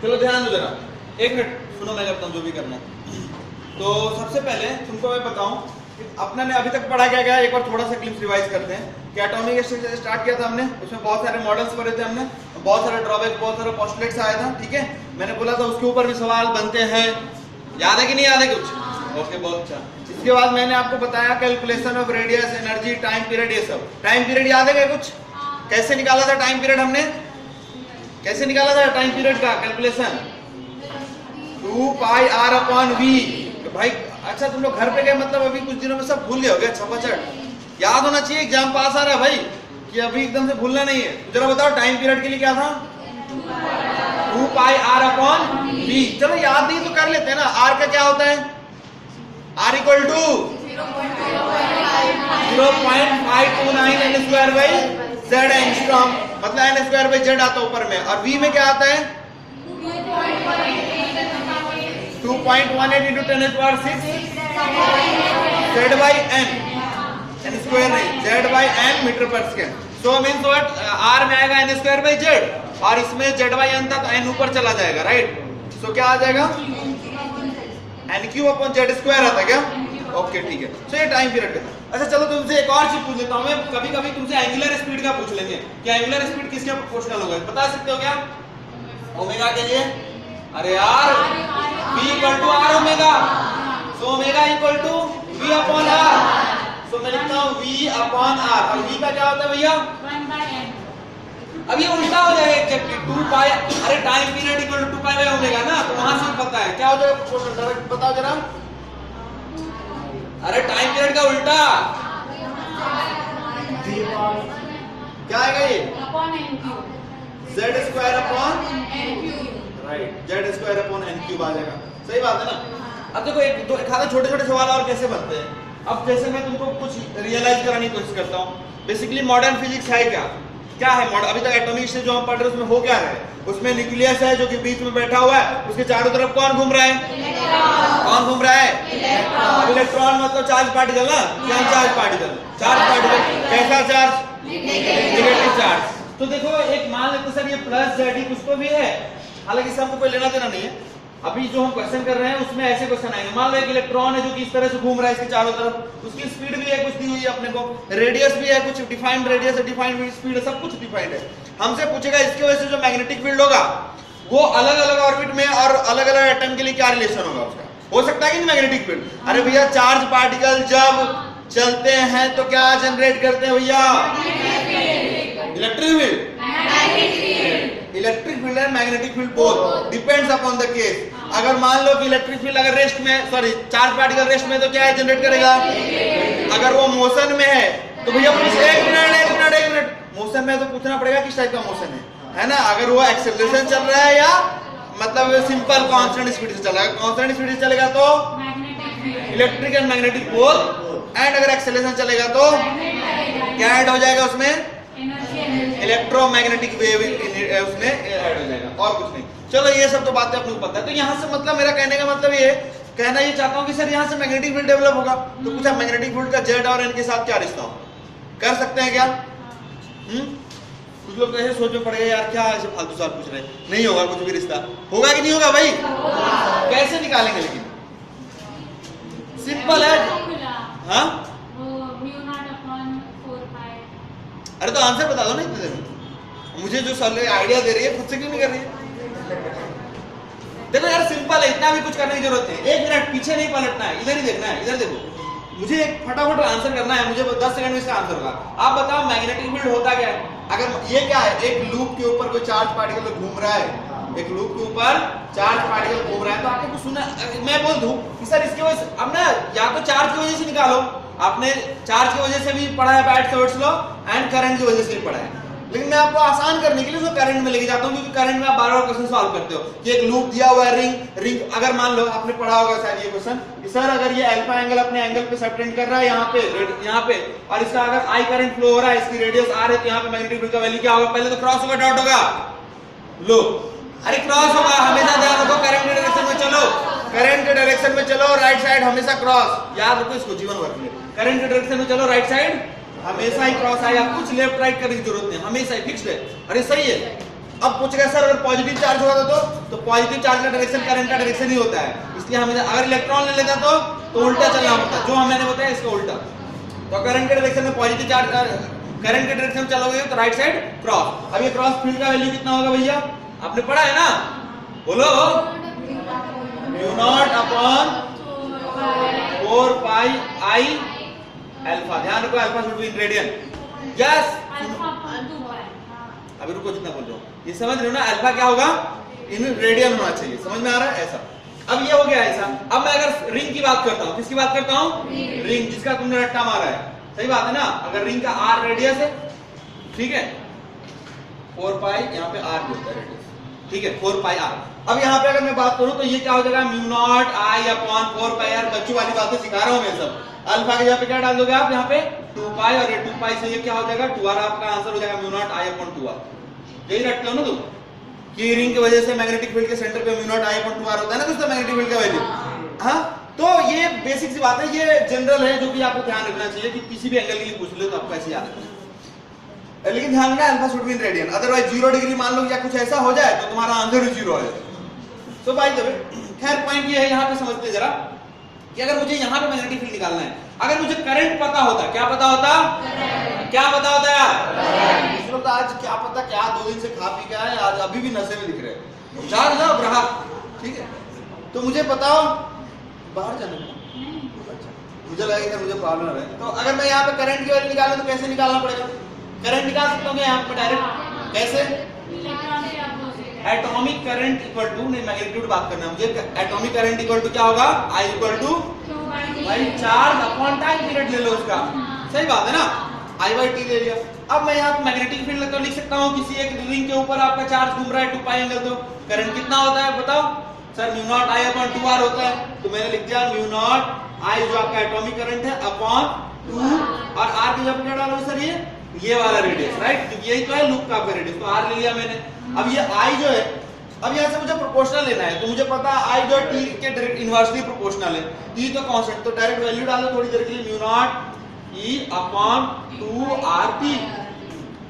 चलो ध्यान दो जरा, एक मिनट सुनो, मैं करता हूँ जो भी करना है। तो सबसे पहले तुमको मैं बताऊं अपने ने अभी तक पढ़ा क्या गया, एक बार थोड़ा सा क्लिप्स रिवाइज करते हैं कि एटॉमिक स्ट्रक्चर स्टार्ट किया था हमने, उसमें बहुत सारे मॉडल्स पढ़े थे हमने, बहुत सारे ड्रॉबैक, बहुत सारे पोस्टुलेट्स आया था, ठीक है। मैंने बोला था उसके ऊपर भी सवाल बनते हैं, याद है कि नहीं याद है कुछ? ओके, बहुत अच्छा। इसके बाद मैंने आपको बताया calculation of radius, energy, time period, ये सब। टाइम पीरियड याद है क्या कुछ? कैसे निकाला था टाइम पीरियड हमने? कैसे निकाला था टाइम पीरियड का कैलकुलेशन? 2 पाई r अपॉन v। भाई अच्छा, तुम लोग घर पे गए मतलब अभी कुछ दिनों में सब भूल गए हो गया, छपाचट याद होना चाहिए, एग्जाम पास आ रहा है भाई, कि अभी एकदम से भूलना नहीं है। जरा बताओ टाइम पीरियड के लिए क्या था? 2 पाई r अपॉन v। चलो याद नहीं तो कर लेते हैं ना। r का क्या होता है? r equal to 0.529 n square by z angstrom, मतलब n स्क्वायर बाई z आता है ऊपर में, और v में क्या आता है? 2.18 into 10 to the power 6 z by n, n square नहीं, z by n मीटर पर second. So means what? r में आएगा n स्क्वायर बाई z, और इसमें z by n था तो n ऊपर चला जाएगा, राइट। सो क्या आ जाएगा? n cube upon z square आता है क्या? ओके ठीक है। सो ये टाइम पीरियड का। अच्छा चलो तुमसे एक और चीज पूछ लेता हूं मैं, कभी कभी तुमसे एंगुलर स्पीड का पूछ लेंगे कि एंगुलर स्पीड किसके प्रोपोर्शनल होगा, बता सकते हो क्या? ओमेगा के लिए? अरे यार v equal to r omega, so omega equal to v upon r। So मैं लिखता हूँ v अपॉन r, और v का क्या होता है भैया? 1/n। अब ये उल्टा हो जाएगा एग्जैक्टली 2 पाई, अरे time period equal to 2 pi by omega ना, तो वहां से पता है क्या हो जाएगा प्रोपोर्शनल, बताओ जरा। अरे टाइम पीरियड का उल्टा क्या आएगा ये? Upon n cube, z square upon, n cube, right, z square upon n cube आ जाएगा। सही बात है ना। अब देखो एक दो एक आधा छोटे छोटे सवाल और कैसे बनते हैं। अब जैसे मैं तुमको कुछ रियलाइज कराने की कोशिश करता हूँ। बेसिकली मॉडर्न फिजिक्स है क्या? क्या है मॉडर्न? अभी तक एटॉमिक से जो हम पढ़ रहे हैं उसमें हो क्या रहा है? उसमें न्यूक्लियस है जो कि बीच में बैठा हुआ है, उसके चारों तरफ कौन घूम रहा है? कौन घूम रहा है? इलेक्ट्रॉन। इलेक्ट्रॉन मतलब चार्ज पार्टिकल ना, क्या चार्ज पार्टिकल? Charge particle. कैसा चार्ज? Negative charge. तो देखो एक मान लेते सर ये प्लस जेड कुछ तो भी है, हालांकि इससे हमको कोई लेना देना नहीं है। अभी जो हम क्वेश्चन कर रहे हैं उसमें ऐसे क्वेश्चन आएंगे। मान लो एक इलेक्ट्रॉन है जो कि इस तरह से घूम रहा है इसके चारों तरफ, उसकी स्पीड भी है कुछ दी हुई है अपने को, रेडियस भी है कुछ डिफाइंड, रेडियस है, डिफाइंड स्पीड है, सब कुछ डिफाइंड है। हमसे पूछेगा इसकी वजह से जो मैग्नेटिक फील्ड होगा वो अलग अलग ऑर्बिट में और अलग अलग एटम के लिए क्या रिलेशन होगा उसका, हो सकता है कि नहीं मैग्नेटिक फील्ड। अरे भैया चार्ज पार्टिकल जब चलते हैं तो क्या जनरेट करते हैं भैया? Electric field. Electric field and magnetic field both depends upon the case. अगर मान लो कि इलेक्ट्रिक फील्ड अगर रेस्ट में, सॉरी चार्ज पार्टिकल रेस्ट में, तो क्या है जनरेट करेगा? अगर वो मोशन में है तो भैया एक मिनट मोशन में तो पूछना पड़ेगा किस टाइप का मोशन है ना। अगर वो एक्सेलरेशन चल रहा है या मतलब सिंपल कांस्टेंट स्पीड से चलेगा, कांस्टेंट स्पीड से चलेगा तो electric and magnetic both, and अगर एक्सेलरेशन चलेगा तो क्या ऐड हो जाएगा उसमें? इलेक्ट्रोमैग्नेटिक वेव उसमें ऐड हो जाएगा, और कुछ नहीं। चलो ये सब तो बातें अपने को पता है। तो यहाँ से मतलब मेरा कहने का मतलब ये कहना ये चाहता हूँ कि सर यहाँ से मैग्नेटिक फील्ड डेवलप होगा, तो पूछा मैग्नेटिक फील्ड का जेड और एन के साथ क्या रिश्ता हो, कर सकते हैं क्या? कुछ लोग ऐसे सोच में पड़ गए यार क्या ऐसे फालतू सवाल पूछ रहे हैं, नहीं होगा कुछ भी रिश्ता, होगा कि नहीं होगा भाई? कैसे निकालेंगे लेकिन? सिंपल है। हाँ अरे तो आंसर बता दो ना इतने देर में, मुझे जो सर आइडिया दे रही है खुद से क्यों नहीं कर रही है? देखो यार सिंपल है, इतना भी कुछ करने की जरूरत नहीं। एक मिनट पीछे नहीं पलटना है, इधर ही देखना है, इधर देखो। मुझे एक फटाफट आंसर करना है, मुझे 10 सेकंड में इसका आंसर होगा। आप बताओ मैग्नेटिक फील्ड होता क्या है? अगर ये क्या है, एक लूप के ऊपर कोई चार्ज पार्टिकल घूम रहा है, एक लूप के ऊपर चार्ज पार्टिकल घूम रहा है, तो आपको कुछ सुना, मैं बोल दूं कि सर इसकी वजह से, अब ना या तो चार्ज की वजह से निकालो, आपने चार्ज की वजह से भी पढ़ा है बैट लॉ, एंड करंट की वजह से भी पढ़ा है, लेकिन मैं आपको आसान करने के लिए उसको करंट में लेके जाता हूँ, क्योंकि करंट में आप बार-बार क्वेश्चन सॉल्व करते हो कि एक लूप दिया हुआ है, रिंग अगर मान लो आपने पढ़ा होगा शायद ये क्वेश्चन कि सर अगर ये अल्फा एंगल अपने एंगल पे सबटेंड कर रहा है यहाँ पे और इसका अगर आई करंट फ्लो हो रहा है, इसकी रेडियस आर है, तो यहाँ पे मैग्नेटिक फील्ड का वैल्यू क्या होगा? पहले तो क्रॉस होगा, डॉट होगा, लो अरे क्रॉस होगा, हमेशा ध्यान रखो करंट के डायरेक्शन में चलो, करंट के डायरेक्शन में चलो, राइट साइड हमेशा क्रॉस, याद रखो इसको जीवन भर में, करंट के डायरेक्शन में चलो, राइट साइड हमेशा ही क्रॉस आएगा, कुछ लेफ्ट राइट करने की जरूरत नहीं, हमेशा ही फिक्स्ड है। अरे सही है, अब पूछेगा सर अगर पॉजिटिव चार्ज होगा तो पॉजिटिव चार्ज का डायरेक्शन करंट का डायरेक्शन ही होता है, इसलिए हमें अगर इलेक्ट्रॉन ले लेता तो उल्टा चलना होता है, जो मैंने बताया इसका उल्टा। तो करंट के डायरेक्शन में पॉजिटिव चार्ज, करंट के डायरेक्शन में चलोगे तो राइट साइड क्रॉस। अब ये क्रॉस फील्ड का वैल्यू कितना होगा भैया, आपने पढ़ा है ना, बोलो, म्यू नॉट अपॉन 4 पाई आई अल्फा। ध्यान रखो alpha should be in radian. Yes, अभी रुको, जितना बोल रहा हूँ ये समझ रहे हो ना, अल्फा क्या होगा, इन रेडियन होना चाहिए, समझ में आ रहा है ऐसा। अब ये हो गया ऐसा। अब मैं अगर रिंग की बात करता हूँ, किसकी बात करता हूँ, रिंग जिसका तुमने रट्टा मारा है, सही बात है ना। अगर रिंग का आर रेडियस है, ठीक है, 4 पाई यहाँ पे आर भी होता है रेडियस, ठीक है, 4 पाई आर। अब यहाँ पे अगर मैं बात करूँ तो ये क्या हो जाएगा, mu naught I upon 4 pi R. बच्चों वाली बातें सिखा रहा हूँ मैं सब। अल्फा के यहाँ पे क्या डाल दोगे आप, यहाँ पे 2 पाई, और ये 2 पाई से ये क्या हो जाएगा 2r, आपका आंसर हो जाएगा mu naught I upon 2r। यही रटते हो ना तुम कि रिंग की वजह से मैग्नेटिक फील्ड के सेंटर पे mu naught I upon 2r होता है ना दोस्तों, मैग्नेटिक फील्ड का वैल्यू। हाँ, तो ये बेसिक सी बात है, ये जनरल है जो कि आपको ध्यान रखना चाहिए कि किसी भी एंगल के लिए पूछ लो तो आपको ऐसे याद रखना। लेकिन ध्यान रखना alpha should be in radian, otherwise 0 degree मान लो या कुछ ऐसा हो जाए तो तुम्हारा आंसर भी 0 आ जाएगा। तो भाई जब खैर पॉइंट ये है, यहाँ पे समझते जरा कि अगर मुझे यहाँ पे मैग्नेटिक फील्ड निकालना है, अगर मुझे करंट पता होता, क्या पता होता, क्या पता होता यार, इस लोग आज क्या पता क्या 2 दिन से खा पी के आए, आज अभी भी नशे में दिख रहे हैं, जान जाओ ग्राहक, ठीक है। तो मुझे बताओ बाहर जाने को, अच्छा मुझे लगेगा मुझे प्रॉब्लम है। तो अगर मैं यहाँ पे करंट की वैल्यू निकालूं तो कैसे निकालना पड़ेगा, करंट निकाल सकता हूँ यहाँ पे डायरेक्ट, कैसे, एटॉमिक करंट इक्वल टू, नहीं मैग्नीट्यूड बात करना है मुझे, एटॉमिक करंट इक्वल टू क्या होगा, I इक्वल टू भाई चार्ज अपॉन टाइम पीरियड ले लो उसका, सही बात है ना, I/T ले लिया। अब मैं यहाँ पे मैग्नेटिक फील्ड तो लिख सकता हूँ, किसी एक रिंग के ऊपर आपका चार्ज घूम रहा है 2 पाई एंगल, तो करंट कितना होता है बताओ sir, mu naught I upon 2r होता है, तो मैंने लिख दिया म्यू नॉट I जो आपका एटॉमिक करंट है अपॉन 2, और r की जगह क्या डालो सर, ये वाला रेडियस, राइट, क्योंकि यही तो है लूप का आपका रेडियस, तो r ले लिया मैंने। अब ये I जो है, अब यहाँ से मुझे प्रोपोर्शनल लेना है, तो मुझे पता है I जो t के डायरेक्ट इनवर्सली प्रोपोर्शनल है, e तो कांस्टेंट, तो डायरेक्ट वैल्यू डालो थोड़ी देर के लिए, mu naught e upon 2rp,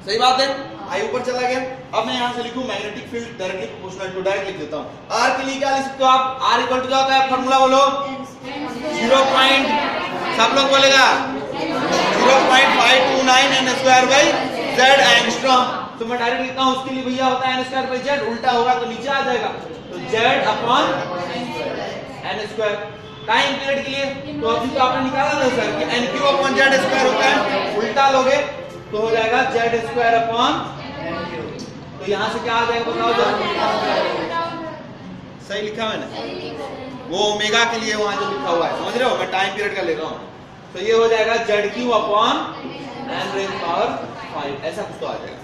सही बात है, I ऊपर चला गया। अब मैं यहाँ से लिखूं magnetic field directly proportional to, direct लिख देता हूँ। R के लिए क्या लिख सकते हो आप, R इक्वल टू क्या होता है, फार्मूला बोलो, 0. सब लोग बोलेगा 0.529 n square by z angstrom. तो मैं डायरेक्ट लिखता हूं, उसके लिए भैया होता है n स्क्वायर बाई z, उल्टा होगा तो नीचे आ जाएगा, तो z upon n square. Time period के लिए तो अभी तो आपने निकाला था सर कि nq अपॉन z स्क्वायर होता है, उल्टा लोगे तो हो जाएगा z स्क्वायर अपॉन, तो यहां से क्या आ जाएगा बताओ जरा, सही लिखा मैंने, वो ओमेगा के लिए वहां जो लिखा हुआ है, समझ रहे हो, मैं टाइम पीरियड का ले रहा हूं, तो ये हो जाएगा zq upon n rays power 5, ऐसा कुछ तो आ जाएगा।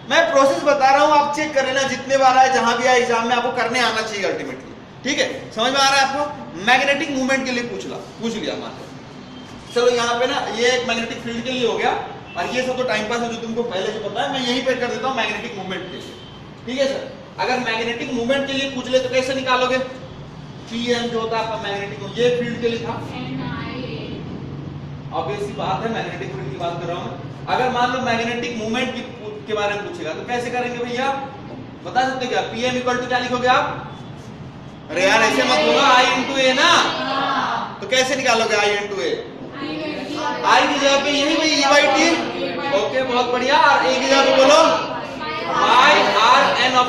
मैं प्रोसेस बता रहा हूं, आप चेक कर लेना, जितने बार आए जहां भी आए एग्जाम में आपको करने आना चाहिए अल्टीमेटली, ठीक है, समझ में आ रहा है आपको। मैग्नेटिक मूवमेंट के लिए पूछ लिया मान लो, चलो यहाँ पे ना ये एक मैग्नेटिक फील्ड के लिए हो गया, और ये सब तो टाइम पास है जो तुमको पहले से पता है, मैं यहीं पे कर देता हूँ मैग्नेटिक मूवमेंट के लिए, ठीक है सर। अगर मैग्नेटिक मूवमेंट के लिए पूछ ले तो कैसे निकालोगे, Pm जो होता है आपका मैग्नेटिक, ये फील्ड के लिए था, ऑब्वियस सी बात है मैग्नेटिक फील्ड की बात कर रहा हूँ। अगर मान लो मैग्नेटिक मूवमेंट के बारे में पूछेगा तो कैसे करेंगे भैया, बता सकते क्या, Pm इक्वल टू क्या लिखोगे आप, अरे यार ऐसे मत होगा, I इंटू ए ना, तो कैसे निकालोगे I इंटू ए, I की जगह पे यही भाई E/T, ओके बहुत बढ़िया, और A की जगह पे बोलो पाई r n ऑफ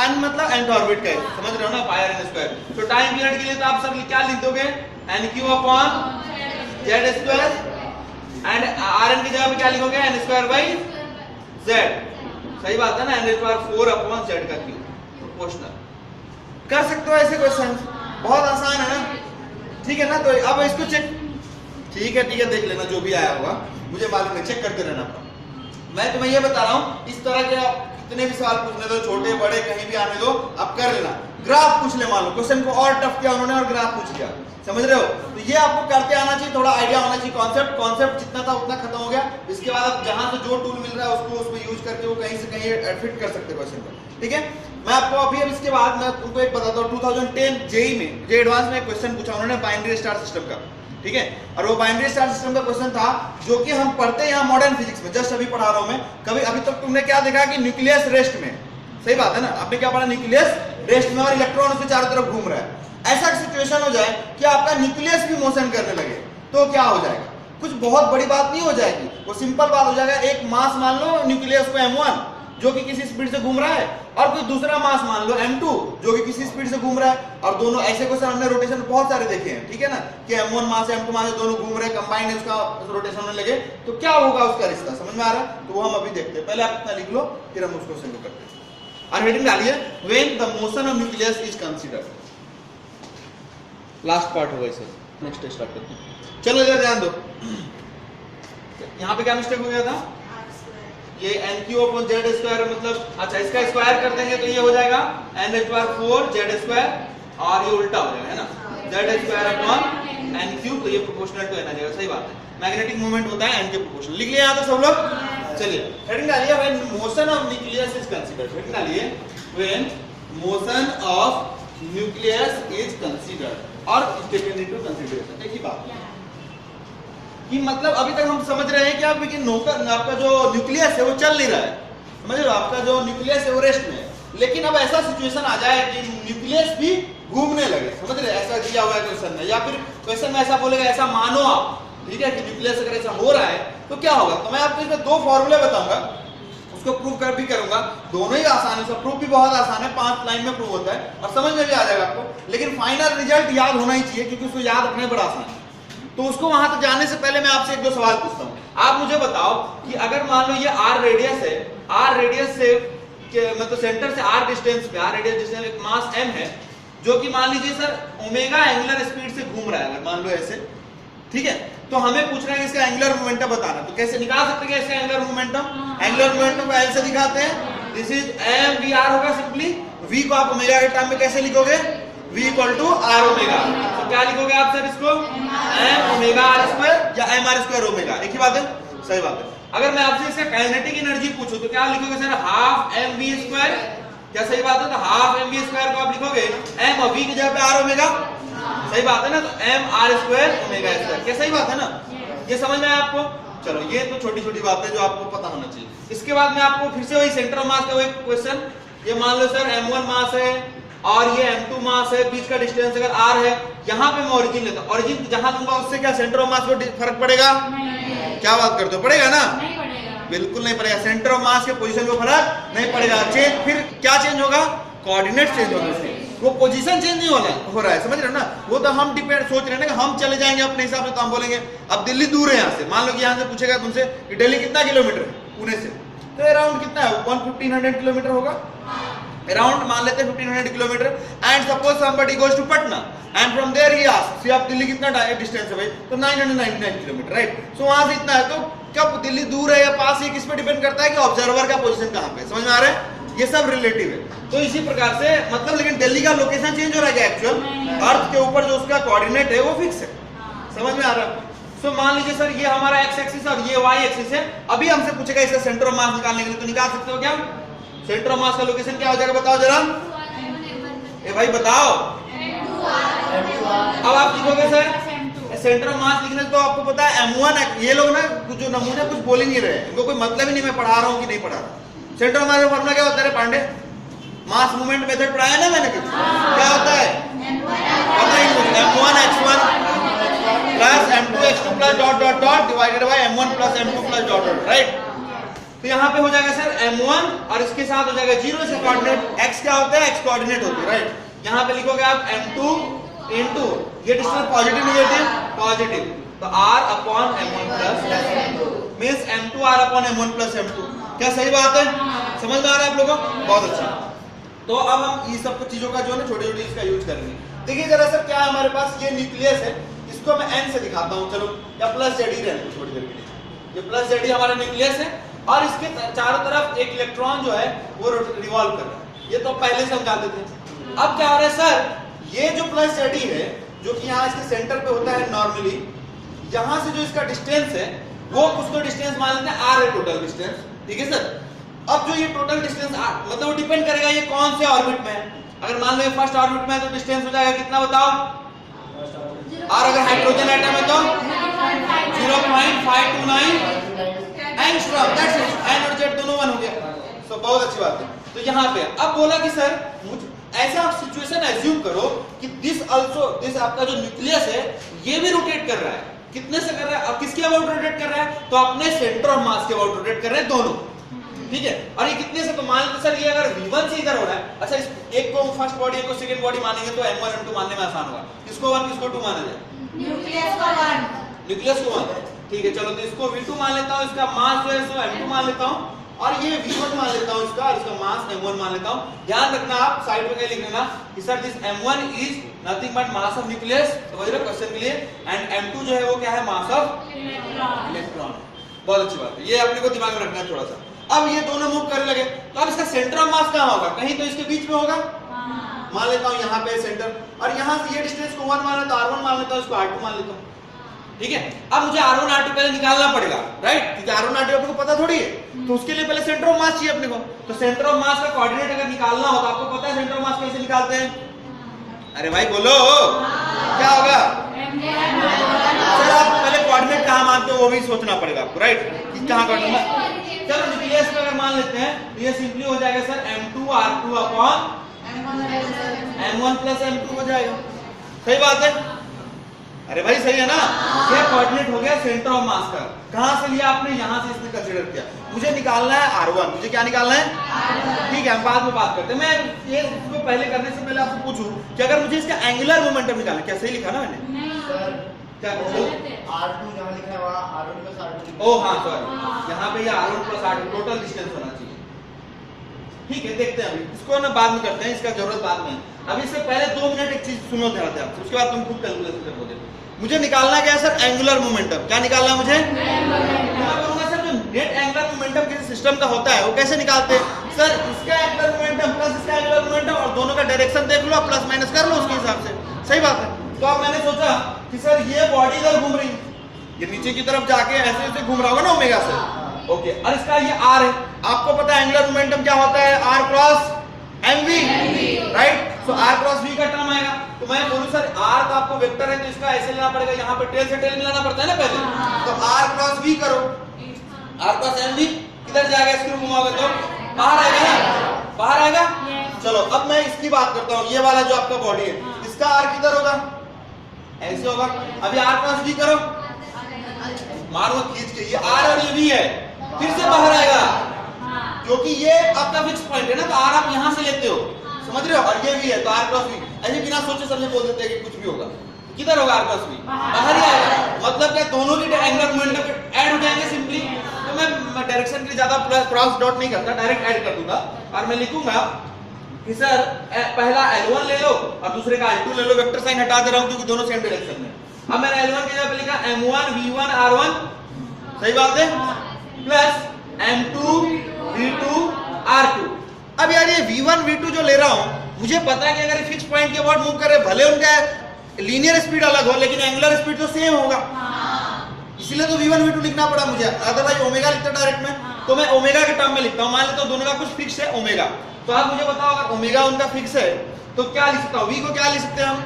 n मतलब nth ऑर्बिट का, समझ रहे हो ना, पाई r n स्क्वायर। तो टाइम पीरियड के लिए तो आप सर क्या लिख दोगे, nq upon z square, and rn की जगह पे क्या लिखोगे, n स्क्वायर बाई z, सही बात है ना, n rays power 4 upon z का क्यूब, प्रोपोर्शनल। कर सकते हो ऐसे क्वेश्चन, बहुत आसान है ना, ठीक है ना। तो अब इसको चेक, ठीक है देख लेना जो भी आया होगा, मुझे मालूम है, चेक करते रहना। मैं तुम्हें ये बता रहा हूँ, इस तरह के आप कितने भी सवाल पूछने दो, छोटे बड़े कहीं भी आने दो, आप कर लेना। ग्राफ पूछ ले, मान लो क्वेश्चन को और टफ किया उन्होंने और ग्राफ पूछ लिया, समझ रहे हो, तो ये आपको करते आना चाहिए, थोड़ा आइडिया होना चाहिए, कॉन्सेप्ट जितना था उतना खत्म हो गया। इसके बाद आप जहां से जो टूल मिल रहा है उसको उसमें यूज करके वो कहीं से कहीं फिट कर सकते हो क्वेश्चन को, ठीक है। मैं आपको अभी अब इसके बाद मैं तुमको एक बताता हूँ, 2010 जेई में जो एडवांस में एक क्वेश्चन पूछा उन्होंने बाइनरी स्टार सिस्टम का, ठीक है, और वो बाइनरी स्टार सिस्टम का क्वेश्चन था जो कि हम पढ़ते हैं यहाँ मॉडर्न फिजिक्स में, जस्ट अभी पढ़ा रहा हूँ मैं। कभी अभी तक तुमने क्या देखा कि न्यूक्लियस रेस्ट में सही बात है ना। आपने क्या पढ़ा, न्यूक्लियस रेस्ट में और इलेक्ट्रॉन उसके चारों तरफ घूम रहा है। ऐसा सिचुएशन हो जाए कि आपका न्यूक्लियस भी मोशन करने लगे तो क्या हो जाएगा, कुछ बहुत बड़ी बात नहीं हो जाएगी, वो सिंपल बात हो जाएगा। एक मास मान लो न्यूक्लियस को m1 जो कि किसी स्पीड से घूम रहा है, और कोई दूसरा मास मान लो m2 जो कि किसी स्पीड से घूम रहा है, और दोनों ऐसे क्वेश्चन हमने रोटेशन बहुत सारे देखे हैं, ठीक है ना, कि m1 मास m2 मास दोनों घूम रहे हैं, कंबाइन है उसका रोटेशन होने लगे तो क्या होगा उसका रिश्ता, समझ में आ रहा है? तो वो हम अभी देखते हैं। पहले आप इतना लिख लो फिर हम उसको शुरू करते हैं। और हेडिंग डालिए when the motion of nucleus is considered. Last part होगा इसे, नेक्स्ट स्टार्ट करते हैं। चलो इधर ध्यान दो, यहाँ पे क्या मिस्टेक हो गया था, ये NQ अपॉन जेड स्क्वायर, मतलब अच्छा इसका स्क्वायर कर देंगे तो ये हो जाएगा n/4 जेड स्क्वायर, और ये उल्टा हो जाएगा है ना, जेड स्क्वायर अपॉन NQ, तो ये प्रोपोर्शनल टू n आ जाएगा। सही बात है, मैग्नेटिक मूवमेंट होता है n के प्रोपोर्शनल। लिख लिया यहाँ तक सब लोग? चलिए हेडिंग डालिए when motion of nucleus is considered. Heading डालिए when motion of nucleus is considered और टेकन इनटू कंसीडरेशन। एक ही बात कि मतलब अभी तक हम समझ रहे हैं कि आप नौकर आपका जो न्यूक्लियस है वो चल नहीं रहा है, समझ रहे हो, आपका जो न्यूक्लियस है वो रेस्ट में है, लेकिन अब ऐसा सिचुएशन आ जाए कि न्यूक्लियस भी घूमने लगे, समझ रहे, ऐसा दिया हुआ है क्वेश्चन में, या फिर क्वेश्चन में ऐसा बोलेगा, ऐसा मानो आप, ठीक है, कि न्यूक्लियस अगर ऐसा हो रहा है तो क्या होगा। तो मैं आपको इसमें 2 फॉर्मूले बताऊंगा, उसको प्रूव कर भी करूंगा, दोनों ही आसान है, सब प्रूफ भी बहुत आसान है, 5 लाइन में प्रूव होता है और समझ में भी आ जाएगा आपको, लेकिन फाइनल रिजल्ट याद होना ही चाहिए क्योंकि उसको याद रखना बड़ा आसान है। तो उसको वहां तक जाने से पहले मैं आपसे 1-2 सवाल पूछता हूं। आप मुझे बताओ कि अगर मान लो ये r रेडियस है, r रेडियस से मतलब सेंटर से r डिस्टेंस पे, r रेडियस डिस्टेंस एक मास m है जो कि मान लीजिए सर ओमेगा एंगुलर स्पीड से घूम रहा है, अगर मान लो ऐसे, ठीक है, तो हमें पूछ रहा है इसका एंगुलर मोमेंटम बताना। तो कैसे निकाल सकते हैं इसका एंगुलर मोमेंटम? एंगुलर मोमेंटम को L से दिखाते हैं, दिस इज mvr होगा सिंपली, v को आप ओमेगा के टर्म में कैसे लिखोगे, v equal to r omega, तो क्या लिखोगे आप सर इसको, m ओमेगा r स्क्वायर या m r स्क्वायर ओमेगा, एक ही बात है, सही बात है। अगर मैं आपसे इसका काइनेटिक एनर्जी पूछूं तो क्या लिखोगे सर, हाफ mv स्क्वायर, क्या सही बात है, तो हाफ mv स्क्वायर को आप लिखोगे m और v की जगह पे r ओमेगा, सही बात है ना, तो m r square omega square, क्या सही बात है ना, ये समझ में आया आपको? चलो ये तो छोटी छोटी बातें जो आपको पता होना चाहिए। इसके बाद में आपको फिर से वही सेंटर ऑफ मास का वही क्वेश्चन, ये मान लो सर m1 मास है और ये m2 मास है, बीच का डिस्टेंस अगर r है, यहाँ पे मैं ओरिजिन लेता हूँ, ओरिजिन जहां दूंगा उससे क्या सेंटर ऑफ मास को फर्क पड़ेगा? क्या बात करते हो, पड़ेगा ना? नहीं पड़ेगा, बिल्कुल नहीं पड़ेगा, सेंटर ऑफ मास के पोजीशन को फर्क नहीं पड़ेगा। चेंज फिर क्या चेंज होगा, कोऑर्डिनेट चेंज होगा, वो पोजीशन चेंज नहीं हो रहा है, समझ रहे हो ना, वो तो हम डिपेंड सोच रहे हैं ना कि हम चले जाएंगे अपने हिसाब से, तो हम बोलेंगे अब दिल्ली दूर है यहाँ से, मान लो कि यहाँ से पूछेगा तुमसे कि दिल्ली कितना किलोमीटर है पुणे से, तो अराउंड कितना है, 1500 किलोमीटर होगा, अराउंड मान लेते हैं 1500 kilometre, and suppose somebody goes to Patna and from there he asks कि आप दिल्ली कितना डिस्टेंस है भाई, तो 999 किलोमीटर, राइट, सो वहां से इतना है, तो कब दिल्ली दूर है या पास, ये किस पे डिपेंड करता है कि ऑब्जर्वर का पोजीशन कहां पे, समझ में आ रहा है, ये सब रिलेटिव है। तो इसी प्रकार से मतलब, लेकिन दिल्ली का लोकेशन चेंज हो रहा है क्या, एक्चुअल अर्थ के ऊपर जो उसका कोऑर्डिनेट है वो फिक्स है, समझ में आ रहा है। सो मान लीजिए सर ये हमारा एक्स एक्सिस और ये वाई एक्सिस है, अभी हमसे पूछेगा इसका सेंटर ऑफ मास निकालने के लिए, तो निकाल सकते हो क्या, सेंटर ऑफ मास का लोकेशन क्या हो जाएगा बताओ जरा, ए भाई बताओ, अब आप लिखोगे सर सेंटर ऑफ मास लिखने तो आपको पता है m1, ये लोग ना जो नमूने कुछ बोल ही नहीं रहे, इनको कोई मतलब ही नहीं मैं पढ़ा रहा हूँ कि नहीं पढ़ा रहा। सेंटर ऑफ मास का फॉर्मूला क्या होता है पांडे, मास मूवमेंट मेथड पढ़ाया ना मैंने कुछ, क्या होता है पता ही नहीं, m1 x1 plus m2 x2 plus dot dot dot divided by m1 plus m2 plus dot dot, right. तो यहाँ पे हो जाएगा सर m1 और इसके साथ हो जाएगा 0 से कोऑर्डिनेट, x क्या होता है, x कोऑर्डिनेट होता है, राइट। यहाँ पे लिखोगे आप m2 इनटू ये डिस्टेंस पॉजिटिव नेगेटिव पॉजिटिव, तो r upon m1 plus m2 means m2 r upon m1 plus m2, क्या सही बात है, समझ में आ रहा है आप लोगों को, बहुत अच्छा। तो अब हम ये सब चीजों का जो है ना छोटी छोटी इसका यूज करेंगे। देखिए जरा सर क्या हमारे पास ये न्यूक्लियस है, इसको मैं n से दिखाता हूँ, चलो, या प्लस जेड ही रहने थोड़ी देर के लिए, ये प्लस जेड ही हमारा न्यूक्लियस है और इसके चारों तरफ एक इलेक्ट्रॉन जो है वो रिवॉल्व कर रहा है, ये तो पहले से हम जानते थे। अब क्या हो रहा है सर, ये जो प्लस जेड है जो कि यहाँ इसके सेंटर पे होता है नॉर्मली, यहाँ से जो इसका डिस्टेंस है वो उसको डिस्टेंस मान लेते हैं r है टोटल डिस्टेंस, ठीक है सर। अब जो ये टोटल डिस्टेंस मतलब वो डिपेंड करेगा ये कौन से ऑर्बिट में है, अगर मान लो ये फर्स्ट ऑर्बिट में है तो डिस्टेंस हो जाएगा कितना बताओ, और अगर हाइड्रोजन एटम है तो 0.529 एंगस्ट्रॉम, दैट्स इट, n और z दोनों 1 हो गया, तो बहुत अच्छी बात है। तो यहाँ पे अब बोला कि सर ऐसा आप सिचुएशन एज्यूम करो कि दिस आपका जो न्यूक्लियस है ये भी रोटेट कर रहा है। कितने से कर रहा है? अब किसके अबाउट रोटेट कर रहा है? तो अपने सेंटर ऑफ मास के अबाउट रोटेट कर रहे हैं दोनों, ठीक है। और ये कितने से? तो मान लो सर ये अगर v1 से इधर हो रहा है, अच्छा एक को फर्स्ट बॉडी एक को सेकंड बॉडी मानेंगे तो m1 m2 मानने में आसान होगा। किसको 1 किसको 2 माना जाए? न्यूक्लियस को 1, ठीक है। चलो तो इसको v2 मान लेता हूं, इसका मास जो है सो m2 मान लेता हूं, और ये v1 मान लेता हूं इसका, और इसका मास m1 मान लेता हूं। ध्यान रखना आप साइड में क्या लिख लेना कि sir this m1 is nothing but mass of nucleus, समझ रहे हो क्वेश्चन के लिए, एंड m2 जो है वो क्या है? Mass of electron. बहुत अच्छी बात है, ये अपने को दिमाग में रखना है थोड़ा सा। अब ये दोनों मूव करने लगे तो अब इसका सेंटर ऑफ मास कहां होगा? कहीं तो इसके बीच में होगा। मान लेता हूं यहाँ पे सेंटर, और यहाँ से ये डिस्टेंस को 1 माना तो r1 मान लेता हूं, इसको r2 मान लेता हूं, ठीक है। अब मुझे r1 r2 पहले निकालना पड़ेगा, राइट, क्योंकि r1 r2 अपने को पता थोड़ी है, तो उसके लिए पहले सेंटर ऑफ मास चाहिए अपने को। तो सेंटर ऑफ मास का कोऑर्डिनेट अगर निकालना हो तो आपको पता है सेंटर ऑफ मास कैसे निकालते हैं? अरे भाई बोलो क्या होगा? सर आप पहले कोऑर्डिनेट कहां मानते हो वो भी सोचना पड़ेगा आपको, राइट, कि कहां कोऑर्डिनेट। चलो न्यूक्लियस पे अगर मान लेते हैं तो ये सिंपली हो जाएगा sir m2 r2 upon m1 plus m2 हो जाएगा। सही बात है? अरे भाई सही है ना? ये कोऑर्डिनेट हो गया सेंटर ऑफ मास का। कहां से लिया आपने? यहां से इसने कंसीडर किया। मुझे निकालना है r1, मुझे क्या निकालना है? ठीक है, हम बाद में बात करते हैं। मैं ये इसको पहले करने से पहले आपसे पूछूं कि अगर मुझे इसका एंगुलर मोमेंटम निकालना, क्या सही लिखा ना मैंने? क्या R2 जहाँ लिखा है वहाँ R1 प्लस R2। ओ हाँ सॉरी, यहाँ पे ये R1 plus R2 total distance होना चाहिए। ठीक है, देखते हैं अभी इसको ना, बाद में करते हैं, इसका जरूरत बाद में। अभी इससे पहले 2 मिनट एक चीज सुनो ध्यान से आपसे, उसके बाद तुम खुद कैलकुलेशन कर दोगे। मुझे निकालना क्या है सर? Angular momentum. क्या निकालना है मुझे? मैं बोलूंगा सर जो नेट एंगुलर मोमेंटम किसी सिस्टम का होता है वो कैसे निकालते हैं? सर इसका एंगुलर मोमेंटम प्लस इसका एंगुलर मोमेंटम और दोनों का डायरेक्शन देख लो, प्लस माइनस कर लो उसके हिसाब से। सही बात है। तो अब मैंने सोचा कि सर ये बॉडी इधर घूम रही है, ये नीचे की तरफ जाके ऐसे ऐसे घूम रहा होगा ना ओमेगा से, ओके, और इसका ये r है। आपको पता है एंगुलर मोमेंटम क्या होता है? r cross mv, right. So r cross v का टर्म आएगा। तो मैं बोलूं सर r तो आपको वेक्टर है तो इसका ऐसे लेना पड़ेगा, यहाँ पे टेल से टेल मिलाना पड़ता है ना पहले, तो r क्रॉस v करो, r क्रॉस mv किधर जाएगा? स्क्रू घुमाओगे तो बाहर आएगा ना, बाहर आएगा। चलो अब मैं इसकी बात करता हूँ, ये वाला जो आपका बॉडी है इसका r किधर होगा? ऐसे होगा। अभी r क्रॉस v करो, मारो खींच के, ये r और ये v है, फिर से बाहर आएगा क्योंकि ये आपका फिक्स पॉइंट है ना, तो r आप यहां से लेते हो, समझ रहे हो, और ये v है तो r क्रॉस v। ऐसे बिना सोचे समझे बोल देते हैं कि कुछ भी होगा, किधर होगा? r क्रॉस v बाहर ही आएगा। मतलब क्या दोनों की एंगुलर मोमेंटम ऐड हो जाएंगे सिंपली। तो मैं डायरेक्शन के लिए ज्यादा क्रॉस डॉट नहीं करता, डायरेक्ट ऐड कर दूंगा और मैं लिखूंगा कि सर पहला L1 ले लो और दूसरे का L2 ले लो। वेक्टर साइन हटा दे रहा हूं क्योंकि दोनों सेम डायरेक्शन में। अब मैंने L1 की जगह पे लिखा m1 v1 r1, सही बात है, प्लस m2 v2 r2। अब यार ये v1 v2 जो ले रहा हूं, मुझे पता है कि अगर फिक्स पॉइंट के अबाउट मूव करे, भले उनका लीनियर स्पीड अलग हो लेकिन एंगुलर स्पीड तो सेम होगा, इसलिए तो v1 v2 लिखना पड़ा मुझे। अदरवाइज ओमेगा लिखता डायरेक्ट में, तो मैं ओमेगा के टर्म में लिखता हूं। मान लेता हूं दोनों का कुछ फिक्स है ओमेगा, तो आप मुझे बताओ अगर ओमेगा उनका फिक्स है तो क्या लिख सकता हूं? v को क्या लिख सकते हैं हम?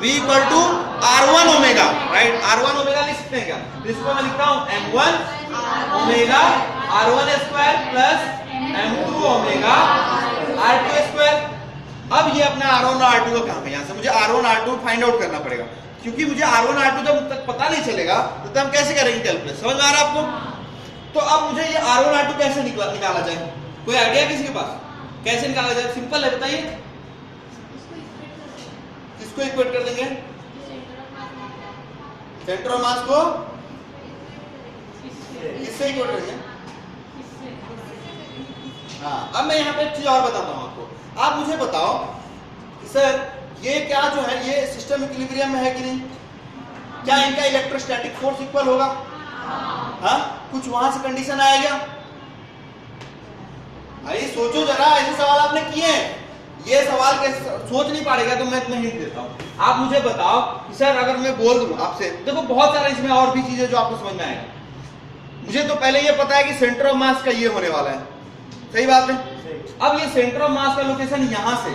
v equal to r1 omega, right, r1 omega लिख सकते हैं क्या? तो इसको मैं लिखता हूं m1 omega r1 square plus m2 omega r2 square. अब ये अपना r1 और r2 का काम है, यहां से मुझे r1 r2 फाइंड आउट करना पड़ेगा, क्योंकि मुझे r1 r2 जब तक पता नहीं चलेगा तो हम कैसे करेंगे कैलकुलेट? समझ में आ रहा है आपको? तो अब मुझे ये r1 r2 कैसे निकाला जाए? कोई आइडिया किसी के पास? कैसे निकाला जाए? सिंपल है, बताइए। किसको इक्वेट कर देंगे? सेंटर ऑफ मास को किससे इक्वेट करेंगे? हाँ, अब मैं यहाँ पे एक चीज और बताता हूँ आपको। आप मुझे बताओ कि सर ये क्या जो है ये सिस्टम इक्विलिब्रियम में है कि नहीं? क्या इनका इलेक्ट्रोस्टैटिक फोर्स इक्वल होगा? हाँ, कुछ वहां से कंडीशन आएगा? भाई सोचो जरा, ऐसे सवाल आपने किए हैं, ये सवाल कैसे सोच नहीं पाएगा? तो मैं तुम्हें हिंट देता हूँ। आप मुझे बताओ कि सर अगर मैं बोल दूं आपसे, देखो बहुत सारा इसमें और भी चीजें जो आपको समझ में आएगा। मुझे तो पहले ये पता है कि सेंटर ऑफ मास का ये होने वाला है, सही बात है। अब ये सेंटर ऑफ मास का लोकेशन यहां से,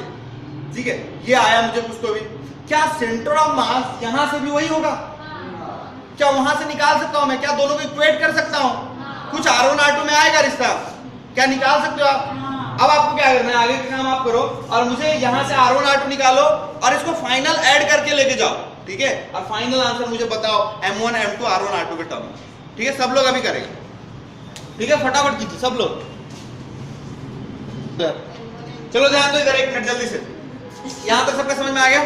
ठीक है, ये आया मुझे कुछ तो भी, क्या सेंटर ऑफ मास यहां से भी वही होगा? क्या वहां से निकाल सकता हूं मैं? क्या दोनों को इक्वेट कर सकता हूं? कुछ r1 r2 में आएगा रिश्ता? क्या निकाल सकते हो आप? अब आपको क्या करना है, आगे का काम आप करो और मुझे यहाँ से R1 R2 निकालो और इसको फाइनल ऐड करके लेके जाओ, ठीक है? और फाइनल आंसर मुझे बताओ M1 M2 R1 R2 के टर्म, ठीक है? सब लोग अभी करेंगे, ठीक है? फटाफट कीजिए सब लोग। चलो ध्यान दो इधर एक मिनट जल्दी से, यहाँ तक सबका समझ में आ गया?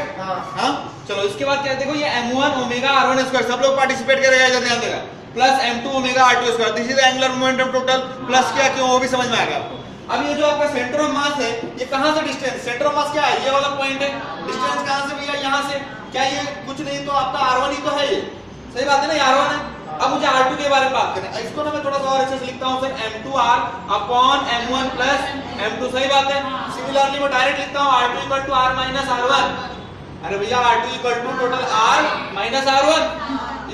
हाँ। चलो इसके बाद क्या देखो, ये M1 ओमेगा R1 स्क्वायर, सब लोग पार्टिसिपेट करेगा इधर, ध्यान देगा, plus M2 omega R2 square, this is angular momentum total, plus क्या क्यों वो भी समझ में आएगा आपको। अब ये जो आपका सेंटर ऑफ मास है, ये कहां से डिस्टेंस, सेंटर ऑफ मास क्या है, ये वाला पॉइंट है, डिस्टेंस कहां से भैया, यहां से, क्या ये कुछ नहीं तो आपका R1 ही तो है, ये सही बात है ना, ये R1 है। अब मुझे R2 के बारे में बात करना है, इसको ना मैं थोड़ा सा और अच्छे से लिखता हूं sir, M2R upon M1 plus M2, सही बात है। सिमिलरली मैं डायरेक्ट लिखता हूं R2 equal to R minus R1, अरे भैया R2 equal to total R minus R1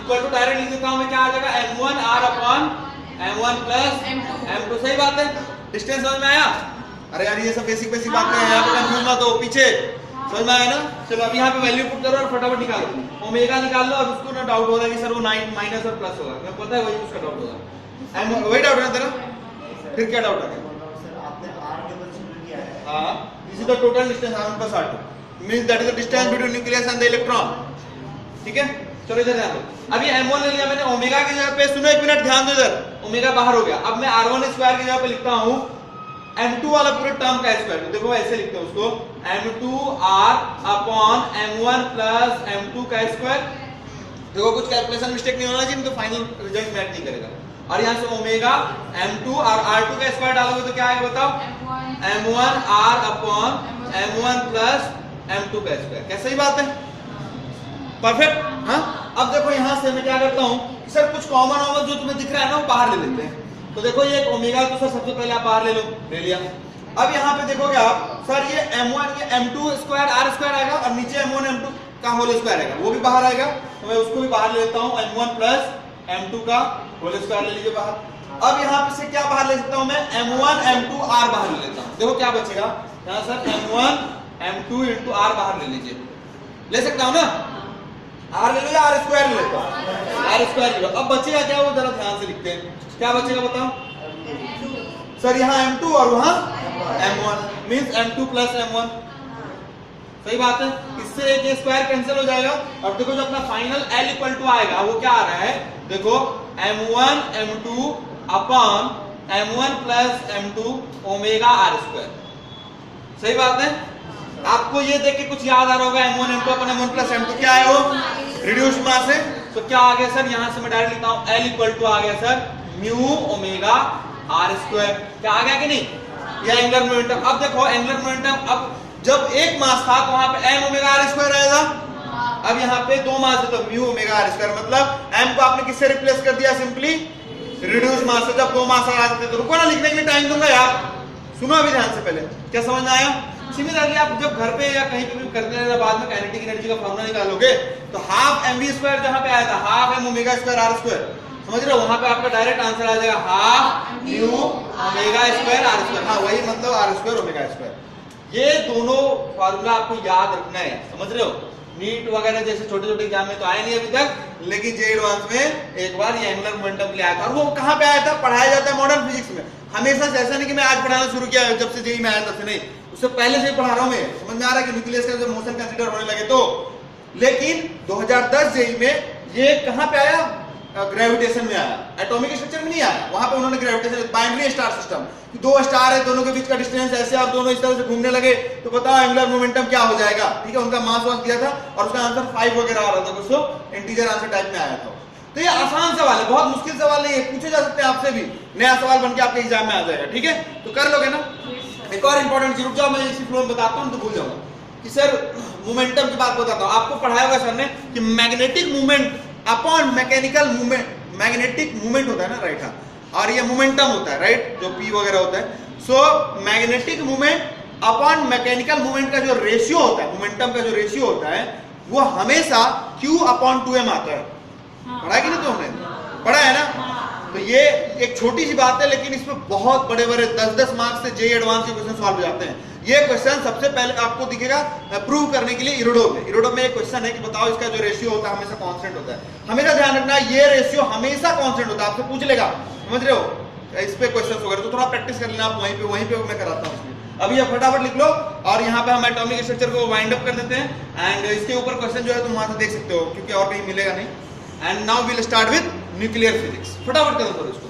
equal to direct लिख देता हूं मैं, क्या आ जाएगा M1R upon M1 plus M2, सही बात है। डिस्टेंस समझ में आया? अरे यार ये सब बेसिक बेसिक बातें हैं, यहाँ पे कंफ्यूज मत हो, पीछे समझ में आया ना? चलो अब यहाँ पे वैल्यू पुट करो और फटाफट निकालो, ओमेगा निकाल लो। और उसको ना डाउट हो रहा है कि सर वो 9 माइनस और प्लस होगा, मैं पता है वही उसका डाउट होगा, वही डाउट है ना तेरा? फिर क्या डाउट है? आपने R के ऊपर सिंपल किया है। हाँ, this is the total distance R1 plus R2, means that is the distance between nucleus and the electron, ठीक है? चलो इधर ध्यान दो, अभी M1 ले लिया मैंने, ओमेगा की जगह पे, सुनो एक मिनट ध्यान दो इधर, ओमेगा बाहर हो गया, अब मैं R1 स्क्वायर की जगह पे लिखता हूं M2 वाला पूरे टर्म का स्क्वायर, देखो ऐसे लिखते हैं उसको, M2R upon M1 plus M2 का स्क्वायर। देखो कुछ कैलकुलेशन मिस्टेक नहीं होना चाहिए, तो फाइनल रिजल्ट मैच नहीं करेगा। और यहाँ से ओमेगा M2 और R2 का स्क्वायर डालोगे तो क्या आएगा बताओ, M1R upon M1 plus M2 का स्क्वायर, क्या सही बात है? परफेक्ट। हाँ, अब देखो यहाँ से मैं क्या करता हूँ, सर कुछ कॉमन ऑमन जो तुम्हें दिख रहा है ना वो बाहर ले लेते हैं। तो देखो ये ओमेगा तो सर सबसे पहले आप बाहर ले लो, ले लिया। अब यहाँ पे देखोगे आप, सर ये M1 ये M2 स्क्वायर R स्क्वायर आएगा और नीचे M1 M2 का होल स्क्वायर आएगा, वो भी बाहर आएगा, तो मैं उसको भी बाहर ले लेता हूँ, M1 प्लस M2 का होल स्क्वायर ले लीजिए बाहर। अब यहाँ पे से क्या बाहर ले सकता हूँ मैं, M1 M2 R बाहर ले लेता हूँ, देखो क्या बचेगा यहाँ sir, M1 M2 into R बाहर ले लीजिए, ले सकता हूँ ना, R ले लो या R स्क्वायर ले लेता हूँ, R स्क्वायर ले लो। अब बचेगा क्या, वो जरा ध्यान से लिखते हैं, क्या बचेगा बताओ सर, यहाँ M2 और वहां M1, means M2 plus M1, सही बात है। इससे एक ये स्क्वायर कैंसिल हो जाएगा और देखो जो अपना फाइनल L इक्वल टू आएगा वो क्या आ रहा है, देखो M1 M2 upon M1 plus M2 omega R square, सही बात है। आपको ये देख के कुछ याद आ रहा होगा, M1 M2 upon M1 plus M2 क्या है वो, रिड्यूस्ड मास है। तो क्या आ गया सर, यहाँ से मैं डायरेक्ट लिखता हूँ L इक्वल टू आ गया sir mu omega R square, क्या आ गया कि नहीं, ये एंगुलर मोमेंटम। अब देखो एंगुलर मोमेंटम, अब जब एक मास था तो वहां पे m ओमेगा r स्क्वायर आएगा, अब यहाँ पे दो मास है तो म्यू ओमेगा r स्क्वायर, मतलब m को आपने किससे रिप्लेस कर दिया, सिंपली रिड्यूस मास से। जब दो मास आ जाते तो रुको ना, लिखने के लिए टाइम दूंगा यार, सुनो अभी ध्यान से, पहले क्या समझ में आया। सिमिलरली आप जब घर पे या कहीं पे भी करते हैं बाद में काइनेटिक एनर्जी का फॉर्मूला निकालोगे तो हाफ mv स्क्वायर जहां पे आया था, half m omega square r square, समझ रहे हो, वहां पे आपका डायरेक्ट आंसर आ जाएगा half mu omega square r square, हाँ वही मतलब r स्क्वायर ओमेगा स्क्वायर। ये दोनों फार्मूला आपको याद रखना है, समझ रहे हो। नीट वगैरह जैसे छोटे छोटे एग्जाम में तो आए नहीं अभी तक, लेकिन जे एडवांस में एक बार ये एंगुलर मोमेंटम के लिए आया था। और वो कहाँ पे आया था, पढ़ाया जाता है मॉडर्न फिजिक्स में हमेशा से, ऐसा नहीं कि मैं आज पढ़ाना शुरू किया है जब से जेई में आया तब से, नहीं, उससे पहले से ही पढ़ा रहा हूँ मैं, समझ में आ रहा है कि न्यूक्लियस का जब मोशन कंसीडर होने लगे तो। लेकिन 2010 जेई में ये कहाँ पे आया, ग्रेविटेशन में आया, एटॉमिक स्ट्रक्चर में नहीं आया, वहां पे उन्होंने ग्रेविटेशन, बाइनरी स्टार सिस्टम, दो स्टार है दोनों के बीच का डिस्टेंस ऐसे और दोनों इस तरह से घूमने लगे तो बताओ एंगुलर मोमेंटम क्या हो जाएगा, ठीक है। उनका मास वास दिया था और उसका आंसर 5 वगैरह आ रहा था, कुछ तो इंटीजर आंसर टाइप में आया था। तो ये आसान सवाल है, बहुत मुश्किल सवाल नहीं है, पूछे जा सकते हैं आपसे भी, नया सवाल बन के आपके एग्जाम में आ जाएगा, ठीक है। तो कर लोगे ना। एक और इंपॉर्टेंट चीज, रुक जाओ मैं इसी फ्लो में बताता हूँ तो भूल जाऊंगा कि सर मोमेंटम की बात बताता हूँ। आपको पढ़ाया होगा सर ने कि magnetic movement upon mechanical movement, magnetic movement होता है ना, राइट, हाँ, और ये मोमेंटम होता है, राइट, जो P वगैरह होता है। So magnetic movement upon mechanical movement का जो रेशियो होता है, मोमेंटम का जो रेशियो होता है वो हमेशा Q अपॉन 2m आता है, पढ़ा कि नहीं तुमने, पढ़ा है ना। तो ये एक छोटी सी बात है लेकिन इसमें बहुत बड़े बड़े 10-10 मार्क्स से जेई एडवांस के क्वेश्चन सॉल्व हो जाते हैं। ये क्वेश्चन सबसे पहले आपको दिखेगा प्रूव करने के लिए इरोडो में एक क्वेश्चन है कि बताओ इसका जो रेशियो होता है हमेशा कांस्टेंट होता है। हमेशा ध्यान रखना ये रेशियो हमेशा कांस्टेंट होता है, आपसे पूछ लेगा, समझ रहे हो, इस पे क्वेश्चंस वगैरह, तो थोड़ा प्रैक्टिस कर लेना आप वहीं पे मैं कराता हूँ उसमें। अभी आप फटाफट लिख लो और यहाँ पे हम एटॉमिक स्ट्रक्चर को वाइंड अप कर देते हैं एंड इसके ऊपर क्वेश्चन जो है तुम वहां से देख सकते हो क्योंकि और कहीं मिलेगा नहीं। And now will start with nuclear physics. फटाफट करो इसको।